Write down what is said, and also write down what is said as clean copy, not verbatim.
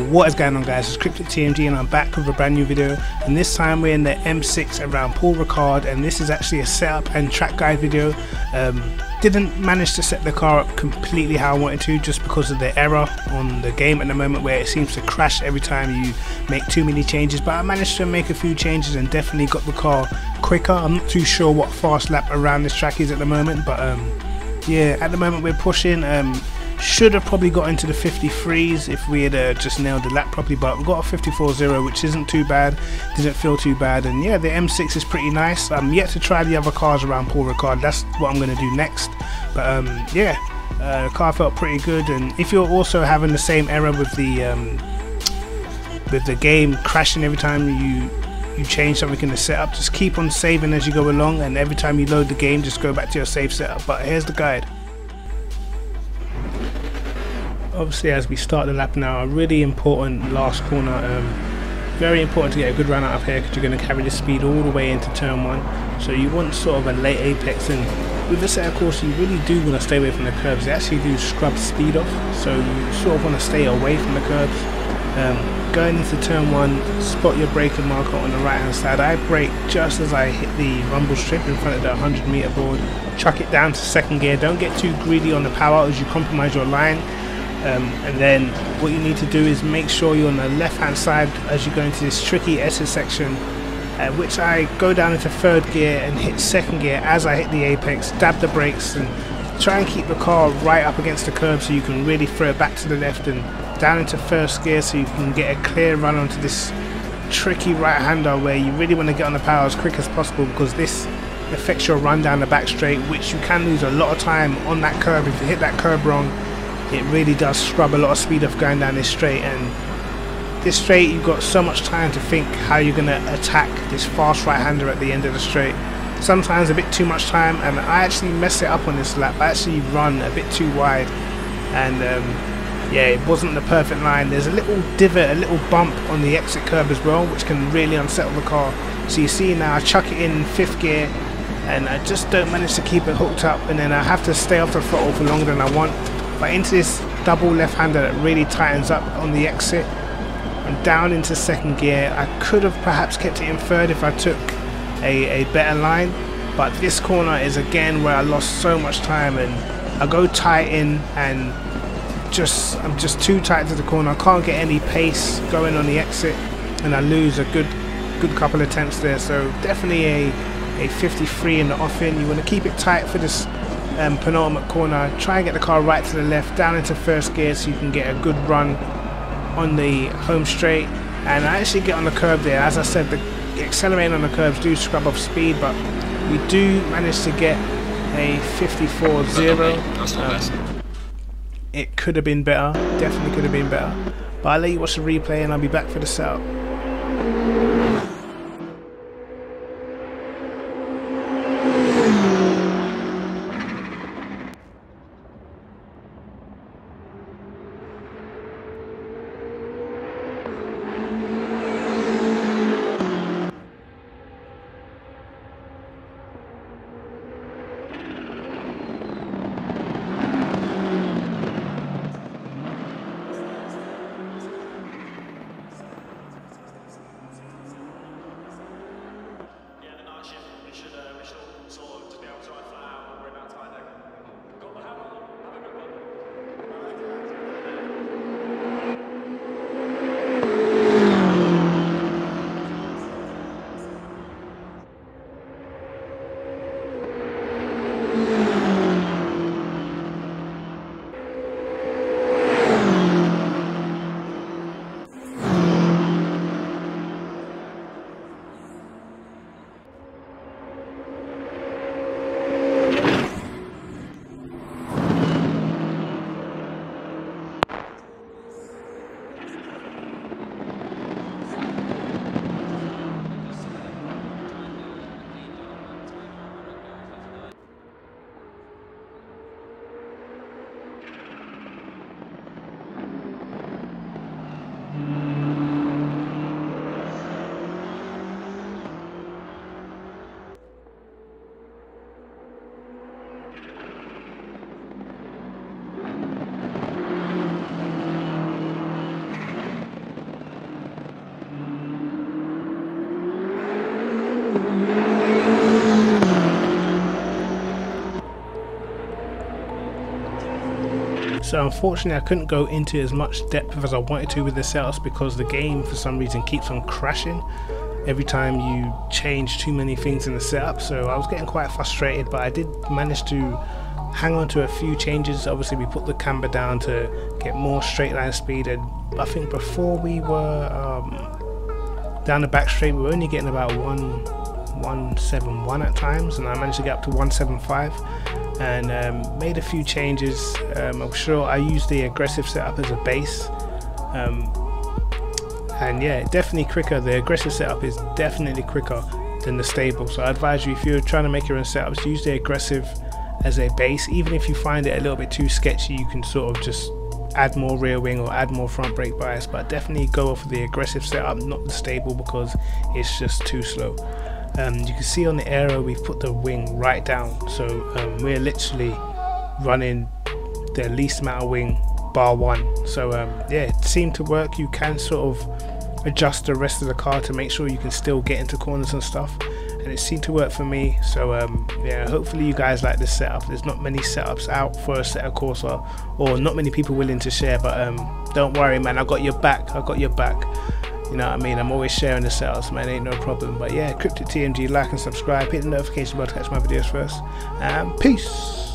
What is going on, guys? It's Kryptic TMG and I'm back with a brand new video, and this time we're in the M6 around Setup Ricard, and this is actually a setup and track guide video. Didn't manage to set the car up completely how I wanted to, just because of the error on the game at the moment where it seems to crash every time you make too many changes, but I managed to make a few changes and definitely got the car quicker. I'm not too sure what fast lap around this track is at the moment, but yeah, at the moment we're pushing. Should have probably got into the 53s if we had just nailed the lap properly, but we've got a 54.0, which isn't too bad, didn't feel too bad. And yeah, the M6 is pretty nice. I'm yet to try the other cars around Setup Ricard. That's what I'm going to do next. But yeah, the car felt pretty good. And if you're also having the same error with the game crashing every time you change something in the setup, just keep on saving as you go along, and every time you load the game just go back to your save setup. But here's the guide. Obviously, as we start the lap now, a really important last corner. Very important to get a good run out of here, because you're going to carry the speed all the way into turn 1. So you want sort of a late apex, and with this set of course you really do want to stay away from the curbs. They actually do scrub speed off, so you sort of want to stay away from the curbs. Going into turn 1, spot your braking marker on the right hand side. I brake just as I hit the rumble strip in front of the 100-meter board. Chuck it down to second gear. Don't get too greedy on the power as you compromise your line. And then what you need to do is make sure you're on the left hand side as you go into this tricky S section, which I go down into third gear and hit second gear as I hit the apex, dab the brakes and try and keep the car right up against the curb so you can really throw it back to the left, and down into first gear so you can get a clear run onto this tricky right hander where you really want to get on the power as quick as possible, because this affects your run down the back straight, which you can lose a lot of time on that curb. If you hit that curb wrong, it really does scrub a lot of speed off going down this straight, and this straight you've got so much time to think how you're going to attack this fast right hander at the end of the straight. Sometimes a bit too much time, and I actually messed it up on this lap. I actually run a bit too wide, and yeah, it wasn't the perfect line. There's a little divot, a little bump on the exit curb as well, which can really unsettle the car. So you see now I chuck it in 5th gear and I just don't manage to keep it hooked up, and then I have to stay off the throttle for longer than I want. But into this double left-hander that really tightens up on the exit, and down into second gear. I could have perhaps kept it in third if I took a better line, but this corner is again where I lost so much time, and I go tight in and I'm just too tight to the corner. I can't get any pace going on the exit, and I lose a good couple of attempts there. So definitely a 53 in the off-in. You want to keep it tight for this penultimate corner. Try and get the car right to the left, down into first gear so you can get a good run on the home straight. And I actually get on the curb there. As I said, the accelerating on the curbs do scrub off speed, but we do manage to get a 54.0. It could have been better, definitely could have been better, but I'll let you watch the replay and I'll be back for the setup. So unfortunately I couldn't go into as much depth as I wanted to with the setups because the game for some reason keeps on crashing every time you change too many things in the setup. So I was getting quite frustrated, but I did manage to hang on to a few changes. Obviously we put the camber down to get more straight line speed, and I think before we were down the back straight we were only getting about 171 at times, and I managed to get up to 175 and made a few changes. I'm sure I used the aggressive setup as a base, and yeah, definitely quicker. The aggressive setup is definitely quicker than the stable, so I advise you, if you're trying to make your own setups, use the aggressive as a base. Even if you find it a little bit too sketchy, you can sort of just add more rear wing or add more front brake bias, but definitely go for the aggressive setup, not the stable, because it's just too slow. You can see on the aero we've put the wing right down, so we're literally running the least amount of wing bar one. So yeah, it seemed to work. You can sort of adjust the rest of the car to make sure you can still get into corners and stuff, and it seemed to work for me. So yeah, hopefully you guys like this setup. There's not many setups out for a Setup Corsa, or not many people willing to share, but don't worry man, I got your back. I got your back. You know what I mean? I'm always sharing the setups, man, ain't no problem. But yeah, Kryptic TMG, like and subscribe, hit the notification bell to catch my videos first, and peace.